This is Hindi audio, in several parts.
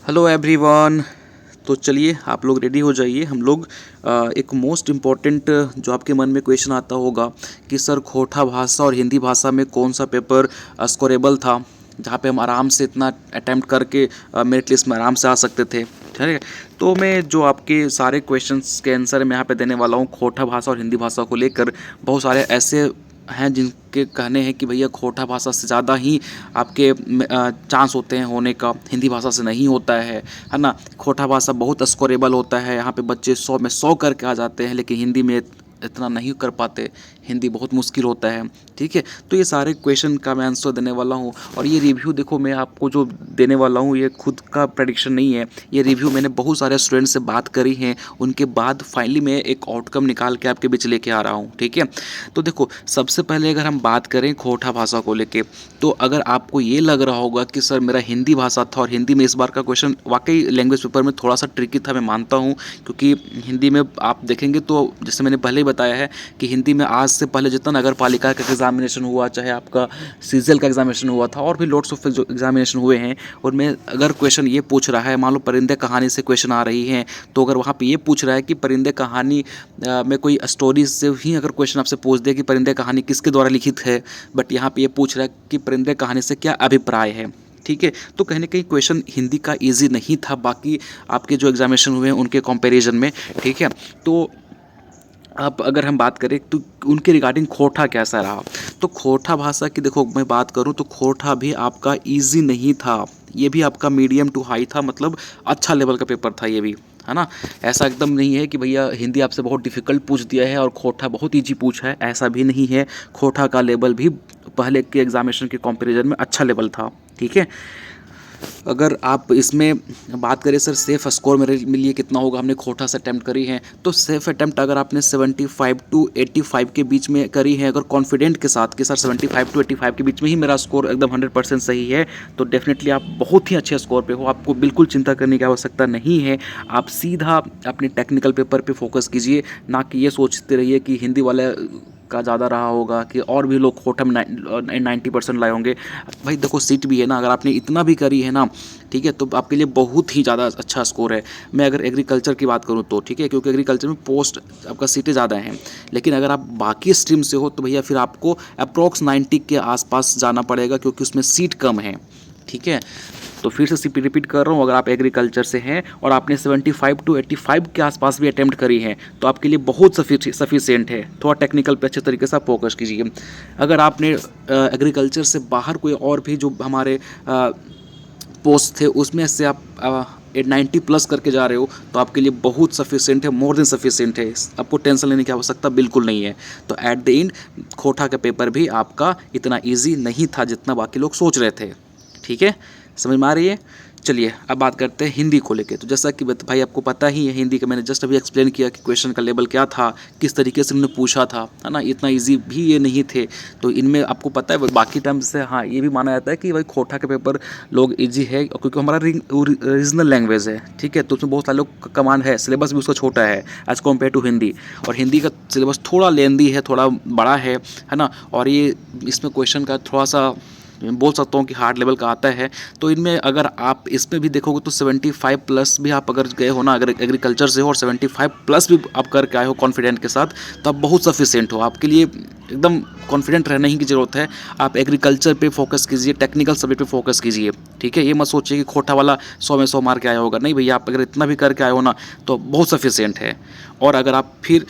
Hello everyone. तो चलिए आप लोग रेडी हो जाइए। हम लोग एक मोस्ट इम्पॉर्टेंट जो आपके मन में क्वेश्चन आता होगा कि सर खोटा भाषा और हिंदी भाषा में कौन सा पेपर स्कोरेबल था, जहाँ पे हम आराम से इतना अटैम्प्ट करके मेरिट लिस्ट में आराम से आ सकते थे। ठीक है, तो मैं जो आपके सारे क्वेश्चंस के आंसर मैं यहाँ पे देने वाला हूँ खोटा भाषा और हिंदी भाषा को लेकर। बहुत सारे ऐसे हैं जिनके कहने हैं कि भैया खोटा भाषा से ज़्यादा ही आपके चांस होते हैं होने का, हिंदी भाषा से नहीं होता है ना। खोटा भाषा बहुत स्कोरेबल होता है, यहाँ पे बच्चे 100 में 100 करके आ जाते हैं, लेकिन हिंदी में इतना नहीं कर पाते, हिंदी बहुत मुश्किल होता है। ठीक है, तो ये सारे क्वेश्चन का मैं आंसर देने वाला हूँ। और ये रिव्यू देखो, मैं आपको जो देने वाला हूँ ये खुद का प्रेडिक्शन नहीं है, ये रिव्यू मैंने बहुत सारे स्टूडेंट्स से बात करी हैं, उनके बाद फाइनली मैं एक आउटकम निकाल के आपके बीच लेके आ रहा हूँ। ठीक है, तो देखो सबसे पहले अगर हम बात करें खोटा भाषा को लेके, तो अगर आपको ये लग रहा होगा कि सर मेरा हिंदी भाषा था और हिंदी में इस बार का क्वेश्चन वाकई लैंग्वेज पेपर में थोड़ा सा ट्रिकी था, मैं मानता हूँ, क्योंकि हिंदी में आप देखेंगे तो जैसे मैंने पहले ही बताया है कि हिंदी में आज से पहले जितना नगर पालिका का एग्जामिनेशन हुआ, चाहे आपका सीजीएल का एग्जामिनेशन हुआ था और भी लोट्स ऑफ जो एग्जामिनेशन हुए हैं, उनमें अगर क्वेश्चन ये पूछ रहा है, मान लो परिंदे कहानी से क्वेश्चन आ रही हैं, तो अगर वहाँ पे ये पूछ रहा है कि परिंदे कहानी में कोई स्टोरी से ही अगर क्वेश्चन आपसे पूछ दे कि परिंदे कहानी किसके द्वारा लिखित है, बट यहाँ पे ये पूछ रहा है कि परिंदे कहानी से क्या अभिप्राय है। ठीक है, तो कहीं ना कहीं क्वेश्चन हिंदी का इजी नहीं था बाकी आपके जो एग्जामिनेशन हुए हैं उनके कंपैरिजन में। ठीक है, तो अब अगर हम बात करें तो उनके रिगार्डिंग खोटा कैसा रहा, तो खोटा भाषा की देखो मैं बात करूं तो खोटा भी आपका इजी नहीं था, ये भी आपका मीडियम टू हाई था, मतलब अच्छा लेवल का पेपर था ये भी, है ना। ऐसा एकदम नहीं है कि भैया हिंदी आपसे बहुत डिफ़िकल्ट पूछ दिया है और खोटा बहुत ईजी पूछा है, ऐसा भी नहीं है। खोटा का लेवल भी पहले के एग्जामिनेशन के कंपैरिजन में अच्छा लेवल था। ठीक है, अगर आप इसमें बात करें सर सेफ़ स्कोर मेरे लिए कितना होगा, हमने खोटा से अटैम्प्ट करी है, तो सेफ़ अटैम्प्ट अगर आपने 75 टू 85 के बीच में करी है, अगर कॉन्फिडेंट के साथ कि सर 75 टू 85 के बीच में ही मेरा स्कोर एकदम 100% सही है, तो डेफिनेटली आप बहुत ही अच्छे स्कोर पे हो, आपको बिल्कुल चिंता करने की आवश्यकता नहीं है। आप सीधा अपने टेक्निकल पेपर पे फोकस कीजिए, ना कि ये सोचते रहिए कि हिंदी वाला का ज़्यादा रहा होगा कि और भी लोग खोटा में 90% लाए होंगे। भाई देखो सीट भी है ना, अगर आपने इतना भी करी है ना, ठीक है, तो आपके लिए बहुत ही ज़्यादा अच्छा स्कोर है। मैं अगर एग्रीकल्चर की बात करूँ तो ठीक है, क्योंकि एग्रीकल्चर में पोस्ट आपका सीटें ज़्यादा हैं, लेकिन अगर आप बाकी स्ट्रीम से हो तो भैया फिर आपको अप्रॉक्स 90 के आसपास जाना पड़ेगा, क्योंकि उसमें सीट कम है। ठीक है, तो फिर से रिपीट कर रहा हूँ, अगर आप एग्रीकल्चर से हैं और आपने 75 टू 85 के आसपास भी अटैम्प्ट करी है तो आपके लिए बहुत सफिशिएंट है। थोड़ा टेक्निकल पे अच्छे तरीके से आप फोकस कीजिए। अगर आपने एग्रीकल्चर से बाहर कोई और भी जो हमारे पोस्ट थे उसमें से आप 90 प्लस करके जा रहे हो तो आपके लिए बहुत सफिशिएंट है, मोर देन सफिशिएंट है, आपको टेंशन लेने की आवश्यकता बिल्कुल नहीं है। तो एट द एंड खोटा का पेपर भी आपका इतना ईजी नहीं था जितना बाकी लोग सोच रहे थे। ठीक है, समझ में आ रही है। चलिए अब बात करते हैं हिंदी को लेके। तो जैसा कि भाई आपको पता ही है, हिंदी का मैंने जस्ट अभी एक्सप्लेन किया कि क्वेश्चन का लेवल क्या था, किस तरीके से उन्होंने पूछा था, है ना। इतना इजी भी ये नहीं थे, तो इनमें आपको पता है बाकी टर्म से हाँ ये भी माना जाता है कि भाई खोटा का पेपर लोग इजी है क्योंकि हमारा रीजनल लैंग्वेज है। ठीक है, तो उसमें बहुत सारे लोग कमांड है, सिलेबस भी उसका छोटा है एज़ कम्पेयर टू हिंदी, और हिंदी का सिलेबस थोड़ा लेंदी है, थोड़ा बड़ा है ना। और ये इसमें क्वेश्चन का थोड़ा सा बोल सकता हूँ कि हार्ड लेवल का आता है। तो इनमें अगर आप इसमें भी देखोगे तो 75 प्लस भी आप अगर गए हो ना, अगर एग्रीकल्चर से हो और 75 प्लस भी आप करके आए हो कॉन्फिडेंट के साथ, तो आप बहुत सफिशिएंट हो, आपके लिए एकदम कॉन्फिडेंट रहने ही की ज़रूरत है। आप एग्रीकल्चर पे फोकस कीजिए, टेक्निकल सब्जेक्ट पे फोकस कीजिए। ठीक है, ये मत सोचिए कि खोटा वाला 100 में 100 मार के आया होगा, नहीं भैया, आप अगर इतना भी करके आए हो ना तो बहुत सफिशिएंट है। और अगर आप फिर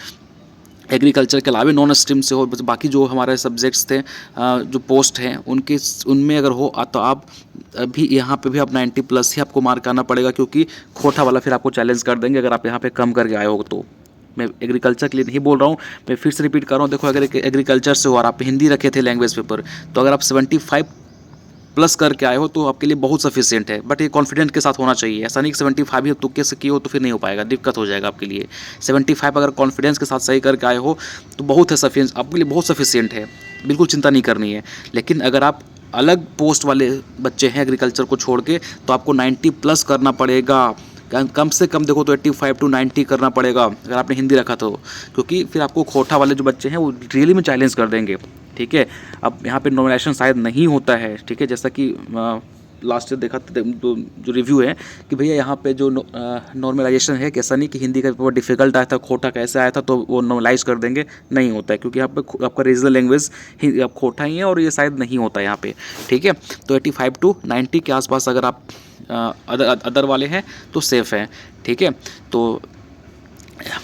एग्रीकल्चर के अलावा नॉन स्ट्रीम से हो, बाकी जो हमारे सब्जेक्ट्स थे जो पोस्ट हैं उनमें अगर हो तो आप अभी यहाँ पे भी आप 90 प्लस ही आपको मार्क आना पड़ेगा, क्योंकि खोटा वाला फिर आपको चैलेंज कर देंगे अगर आप यहाँ पे कम करके आए हो तो। मैं एग्रीकल्चर के लिए नहीं बोल रहा हूँ, मैं फिर से रिपीट कर रहा हूँ। देखो अगर एग्रीकल्चर से हो और आप हिंदी रखे थे लैंग्वेज पेपर, तो अगर आप 75 प्लस करके आए हो तो आपके लिए बहुत सफिशिएंट है। बट ये कॉन्फिडेंट के साथ होना चाहिए, ऐसा नहीं कि 75 ही तुक्के से किए हो तो फिर नहीं हो पाएगा, दिक्कत हो जाएगा आपके लिए। 75 अगर कॉन्फिडेंस के साथ सही करके आए हो तो बहुत है सफिशिएंट, आपके लिए बहुत सफिशिएंट है, बिल्कुल चिंता नहीं करनी है। लेकिन अगर आप अलग पोस्ट वाले बच्चे हैं एग्रीकल्चर को छोड़ के, तो आपको 90 प्लस करना पड़ेगा, कम से कम देखो तो 85 टू 90 करना पड़ेगा अगर आपने हिंदी रखा तो, क्योंकि फिर आपको खोटा वाले जो बच्चे हैं वो रियली में चैलेंज कर देंगे। ठीक है, अब यहाँ पे नॉमिनेशन शायद नहीं होता है, ठीक है, जैसा कि लास्ट ईयर देखा जो रिव्यू है कि भैया यहाँ पे जो नॉर्मलाइजेशन है, कैसा नहीं कि हिंदी का पेपर डिफिकल्ट आया था, खोटा कैसे आया था तो वो नॉर्मलाइज कर देंगे, नहीं होता है, क्योंकि यहाँ पे आपका रीजनल लैंग्वेज खोटा ही है और ये शायद नहीं होता है यहाँ पे, ठीक है। तो 85 to 90 के आसपास अगर आप अदर वाले हैं तो सेफ़ हैं, ठीक है। तो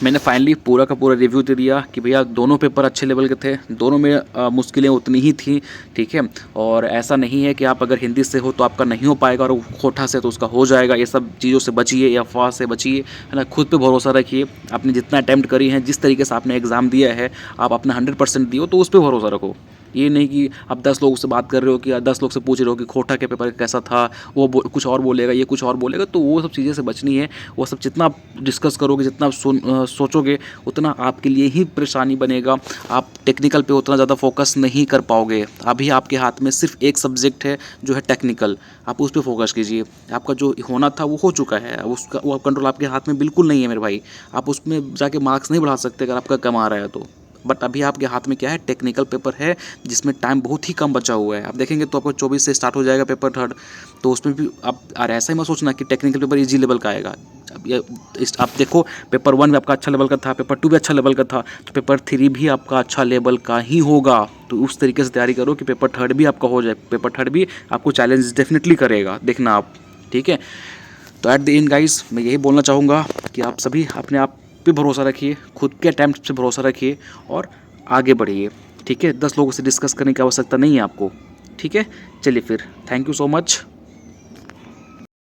मैंने फाइनली पूरा का पूरा रिव्यू दे दिया कि भैया दोनों पेपर अच्छे लेवल के थे, दोनों में मुश्किलें उतनी ही थी, ठीक है। और ऐसा नहीं है कि आप अगर हिंदी से हो तो आपका नहीं हो पाएगा और खोटा से तो उसका हो जाएगा। ये सब चीज़ों से बचिए या अफवाह से बचिए, है ना। खुद पे भरोसा रखिए, आपने जितना अटैम्प्ट करी है, जिस तरीके से आपने एग्ज़ाम दिया है, आप अपना 100% दियो तो उस पर भरोसा रखो। ये नहीं कि आप 10 लोगों से बात कर रहे हो कि 10 लोग से पूछ रहे हो कि खोटा के पेपर कैसा था, वो कुछ और बोलेगा, ये कुछ और बोलेगा, तो वो सब चीज़ें से बचनी है। वो सब जितना आप डिस्कस करोगे, जितना आप सोचोगे, उतना आपके लिए ही परेशानी बनेगा। आप टेक्निकल पे उतना ज़्यादा फोकस नहीं कर पाओगे। अभी आपके हाथ में सिर्फ एक सब्जेक्ट है जो है टेक्निकल, आप उस पर फोकस कीजिए। आपका जो होना था वो हो चुका है, उसका वो कंट्रोल आपके हाथ में बिल्कुल नहीं है मेरे भाई। आप उसमें जाके मार्क्स नहीं बढ़ा सकते अगर आपका कम आ रहा है तो। बट अभी आपके हाथ में क्या है, टेक्निकल पेपर है जिसमें टाइम बहुत ही कम बचा हुआ है। आप देखेंगे तो आपको 24 से स्टार्ट हो जाएगा पेपर थर्ड, तो उसमें भी आप ऐसा ही मत सोचना कि टेक्निकल पेपर इजी लेवल का आएगा। आप देखो पेपर 1 में आपका अच्छा लेवल का था, पेपर 2 भी अच्छा लेवल का था, तो पेपर 3 भी आपका अच्छा लेवल का ही होगा। तो उस तरीके से तैयारी करो कि पेपर थर्ड भी आपका हो जाए। पेपर थर्ड भी आपको चैलेंज डेफिनेटली करेगा, देखना आप, ठीक है। तो एट द एंड गाइस, मैं यही बोलना चाहूँगा कि आप सभी अपने आप पे भरोसा रखिए, खुद के अटैम्प्ट पे भरोसा रखिए और आगे बढ़िए, ठीक है। 10 लोगों से डिस्कस करने की आवश्यकता नहीं है आपको, ठीक है। चलिए फिर, थैंक यू सो मच।